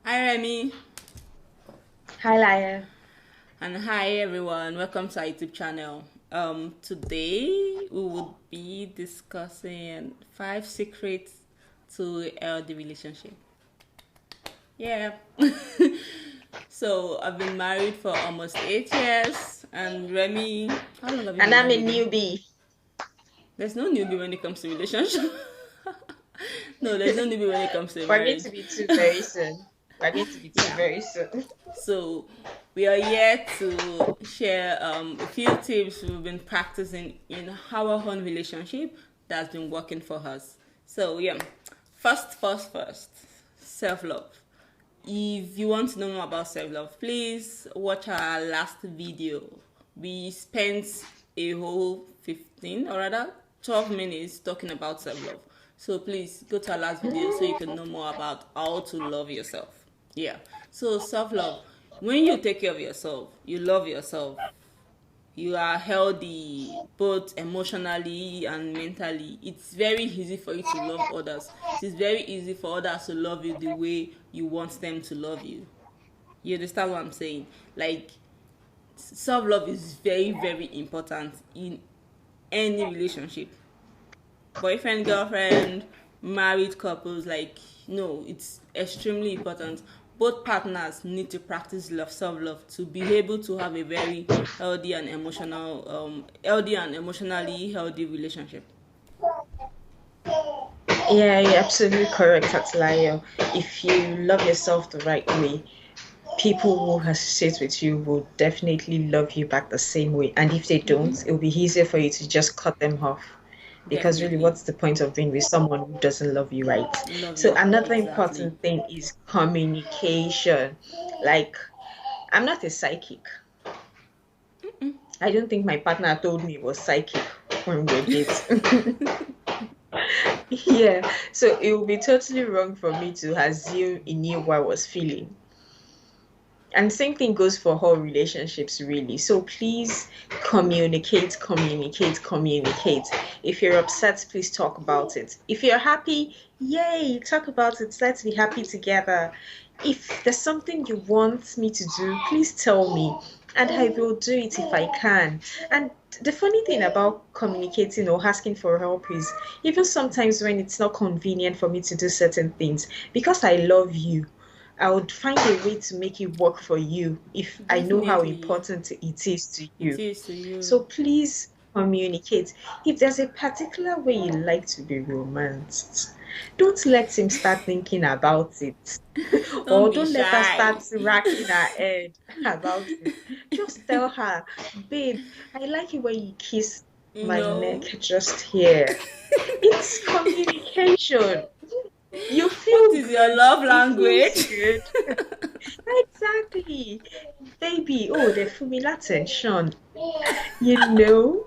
Hi Remy Hi, Laya. and hi everyone. Welcome to our YouTube channel. Today we will be discussing 5 secrets to a healthy relationship. Yeah. So I've been married for almost 8 years, and Remy, how long have you And been I'm a married? newbie. There's no newbie when it comes to relationship. No, there's no newbie when it comes to We're going marriage. to be two very soon. We're going to be two Yeah. very soon. So we are here to share a few tips we've been practicing in our own relationship that's been working for us. So yeah, first, self-love. If you want to know more about self-love, please watch our last video. We spent a whole 15 or rather 12 minutes talking about self-love. So please go to our last video so you can know more about how to love yourself. Yeah. So self-love. When you take care of yourself, you love yourself, you are healthy both emotionally and mentally, it's very easy for you to love others. It is very easy for others to love you the way you want them to love you. You understand what I'm saying? Like, self-love is very, very important in any relationship. Boyfriend, girlfriend, married couples, like, no, it's extremely important. Both partners need to practice love, self-love, to be able to have a very healthy and emotionally healthy relationship. Yeah, you're absolutely correct, Atlayo. If you love yourself the right way, people who associate with you will definitely love you back the same way. And if they don't, it'll be easier for you to just cut them off. Because really, Definitely. what's the point of being with someone who doesn't love you right? Love So you another exactly. important thing is communication. Like, I'm not a psychic. I don't think my partner told me it was psychic when we were dating. Yeah, so it would be totally wrong for me to assume he knew what I was feeling. And same thing goes for all relationships, really. So please communicate, communicate, communicate. If you're upset, please talk about it. If you're happy, yay, talk about it. Let's be happy together. If there's something you want me to do, please tell me, and I will do it if I can. And the funny thing about communicating or asking for help is even sometimes when it's not convenient for me to do certain things, because I love you, I would find a way to make it work for you if I know how Definitely. important it is to It you. is to you. So please communicate. If there's a particular way you like to be romanced, don't let him start thinking about it. Don't Or be don't let her shy. start racking her head about it. Just tell her, babe, I like it when you kiss You my neck know, just here. It's communication. You what feel is your good. love It feels language? good. Exactly. Baby, oh, the familiar attention. You know,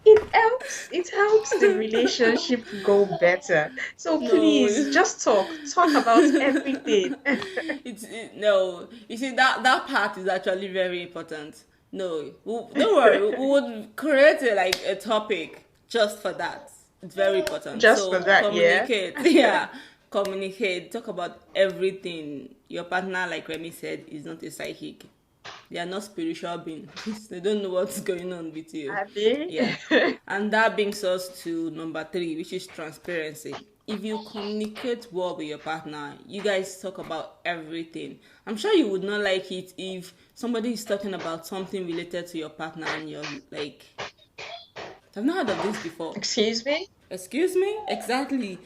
it helps the relationship go better. So No. please just talk about everything. No, you see, that part is actually very important. No, don't worry, we would create a topic just for that. It's very important. Just for So that, yeah. communicate. Yeah, communicate, talk about everything. Your partner, like Remy said, is not a psychic. They are not spiritual beings. They don't know what's going on with you. Abby. Yeah. And that brings us to number 3, which is transparency. If you communicate well with your partner, you guys talk about everything. I'm sure you would not like it if somebody is talking about something related to your partner and you're like, I've not heard of this before. Excuse me? Excuse me? Exactly.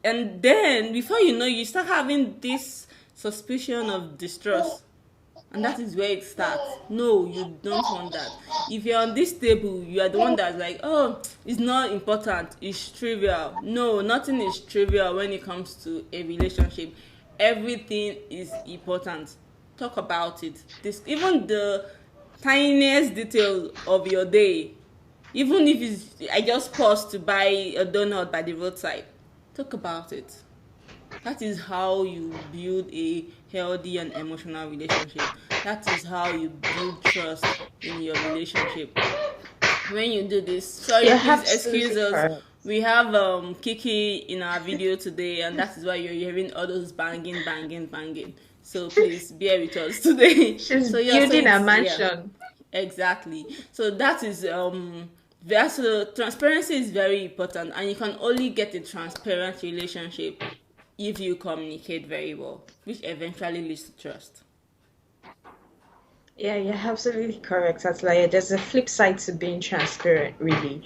And then before you know, you start having this suspicion of distrust. And that is where it starts. No, you don't want that. If you're on this table, you are the one that's like, oh, it's not important, it's trivial. No, nothing is trivial when it comes to a relationship. Everything is important. Talk about it. This, even the tiniest detail of your day, even if it's, I just paused to buy a donut by the roadside, talk about it. That is how you build a healthy and emotional relationship. That is how you build trust in your relationship. When you do this, sorry, You're please excuse absolutely us correct. We have Kiki in our video today, and that is why you're hearing all those banging, banging, banging. So please bear with us today. She's So yeah, so building a it's yeah, mansion. exactly. So that is so transparency is very important, and you can only get a transparent relationship if you communicate very well, which eventually leads to trust. Yeah, you're absolutely correct. That's like there's a flip side to being transparent, really.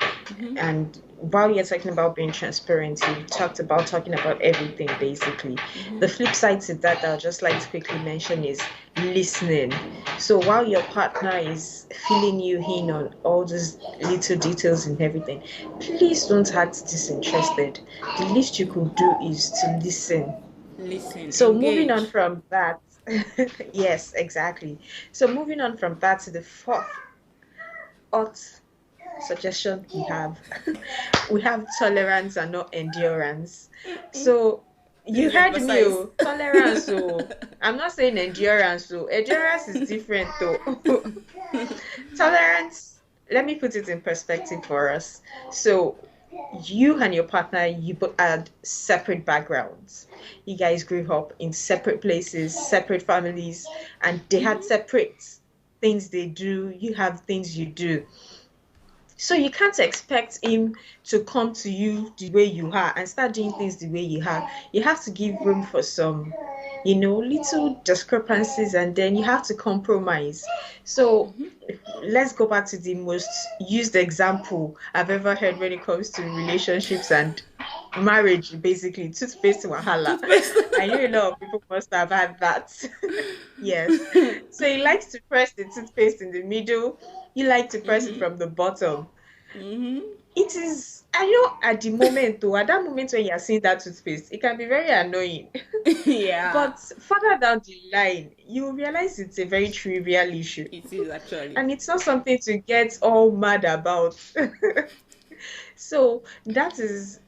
And while you're talking about being transparent, you talked about talking about everything basically. The flip side to that I'll just like to quickly mention is listening. So while your partner is filling you in on all these little details and everything, please don't act disinterested. The least you could do is to listen. Listen, So moving on engage. from that, yes, exactly. So moving on from that to the fourth hot suggestion we have, we have tolerance and not endurance. So you Please heard me, emphasize. oh, tolerance. Oh, I'm not saying endurance. So endurance is different, though. Tolerance. Let me put it in perspective for us. So you and your partner, you both had separate backgrounds. You guys grew up in separate places, separate families, and they had separate things they do. You have things you do. So you can't expect him to come to you the way you are and start doing things the way you are. You have to give room for some, little discrepancies, and then you have to compromise. So let's go back to the most used example I've ever heard when it comes to relationships and marriage, basically toothpaste wahala. Toothpaste. I know a lot of people must have had that. Yes. So he likes to press the toothpaste in the middle. You like to press it from the bottom. Mm-hmm. It is, I know at the moment though, at that moment when you're seeing that toothpaste, it can be very annoying. Yeah, But further down the line, you will realize it's a very trivial issue. it is actually. And it's not something to get all mad about. So that's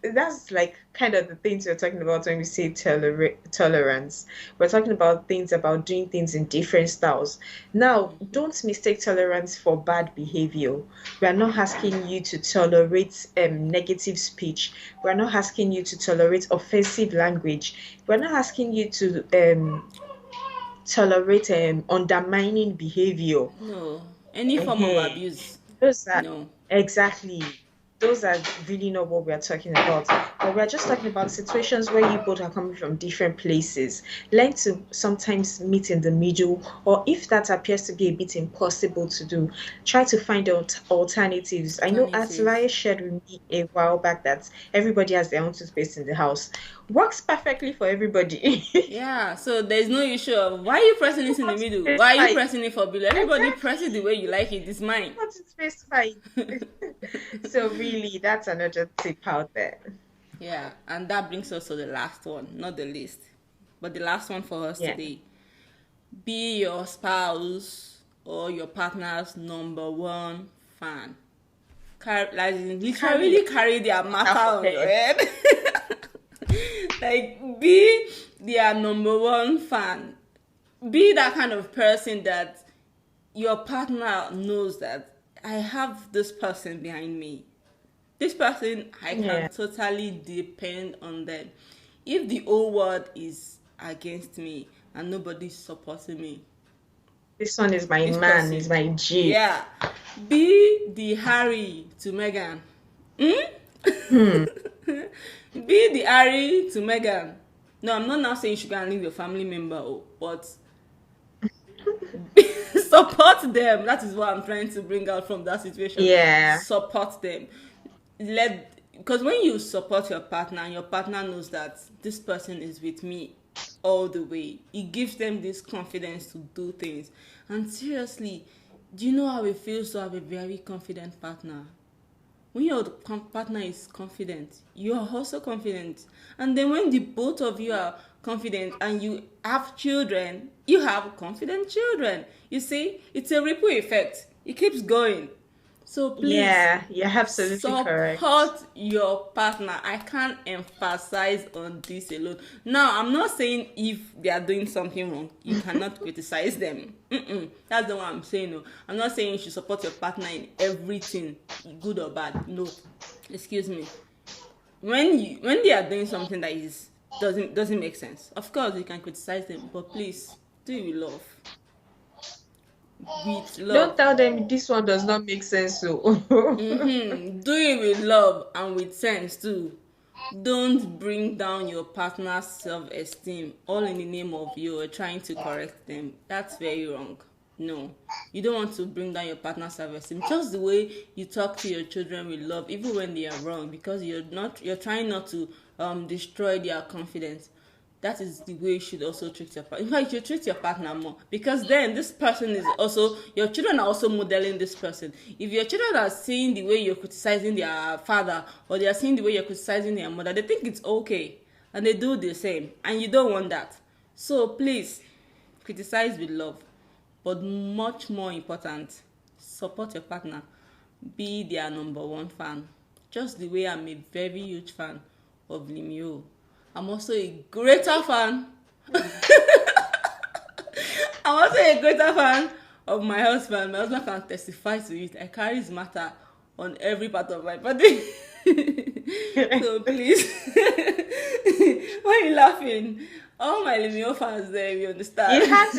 like kind of the things we're talking about when we say tolerance. We're talking about things about doing things in different styles. Now, don't mistake tolerance for bad behavior. We are not asking you to tolerate negative speech. We're not asking you to tolerate offensive language. We're not asking you to tolerate undermining behavior. No, any form of Ehen. abuse. Those are No. exactly, those are really not what we are talking about. But we are just talking about situations where you both are coming from different places. Learn to sometimes meet in the middle, or if that appears to be a bit impossible to do, try to find out alternatives. I know Alternatives. Atlaya shared with me a while back that everybody has their own toothpaste in the house. Works perfectly for everybody. Yeah, so there's no issue of why are you pressing it in the What middle? toothpaste Why are you fight? pressing it for below? Everybody press it the way you like it. It's mine. What toothpaste fight? So really, that's another tip out there. Yeah, and that brings us to the last one, not the least, but the last one for us Yeah. today. Be your spouse or your partner's number one fan. Like Carry literally carry their matter half of on your it. head. Like be their number one fan. Be that kind of person that your partner knows that I have this person behind me. This person, I can Yeah. totally depend on them. If the whole world is against me and nobody's supporting me, This one is my this man, is person, my G. yeah, be the Harry to Meghan. Hmm. Be the Harry to Meghan. No, I'm not now saying you should go and leave your family member, but support them. That is what I'm trying to bring out from that situation. Yeah. Support them. Because when you support your partner and your partner knows that this person is with me all the way, it gives them this confidence to do things. And seriously, do you know how it feels to have a very confident partner? When your partner is confident, you are also confident. And then when the both of you are confident and you have children, you have confident children. You see, it's a ripple effect. It keeps going. So please Yeah, you're absolutely correct. support your partner. I can't emphasize on this alone. Now, I'm not saying if they are doing something wrong, you cannot criticize them. That's the one I'm saying. No, I'm not saying you should support your partner in everything, good or bad. No, excuse me. when they are doing something that is doesn't make sense, of course you can criticize them, but please do it with love. With Don't love. tell them this one does not make sense. So, Do it with love and with sense too. Don't bring down your partner's self-esteem all in the name of you trying to correct them. That's very wrong. No, you don't want to bring down your partner's self-esteem. Just the way you talk to your children with love, even when they are wrong, because you're trying not to destroy their confidence. That is the way you should also treat your partner. In fact, you should treat your partner more, because then this person is also, your children are also modeling this person. If your children are seeing the way you're criticizing their father, or they are seeing the way you're criticizing their mother, they think it's okay, and they do the same, and you don't want that. So please, criticize with love, but much more important, support your partner. Be their number one fan. Just the way I'm a very huge fan of Limio, I'm also a greater fan. I'm also a greater fan of my husband. My husband can testify to it. I carry his matter on every part of my body. So please, why are you laughing? All my Limio fans there, we understand. you had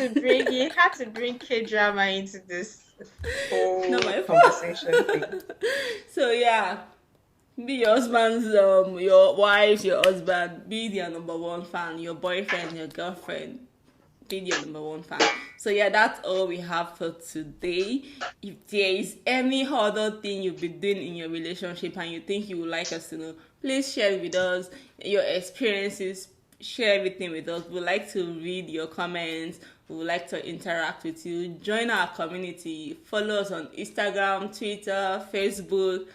to bring K drama into this No, whole my conversation thing. So yeah, be your husband's your wife, your husband, be their number one fan, your boyfriend, your girlfriend, be your number one fan. So yeah, that's all we have for today. If there is any other thing you've been doing in your relationship and you think you would like us to know, please share it with us, your experiences, share everything with us. We'd like to read your comments. We would like to interact with you. Join our community. Follow us on Instagram, Twitter, Facebook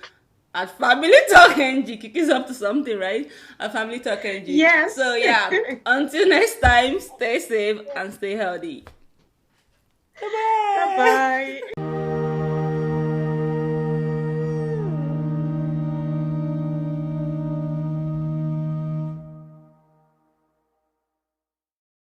at Family Talk NG. Kiki's up to something, right? At Family Talk NG. Yes. So yeah, until next time, stay safe and stay healthy. Bye-bye. Bye bye.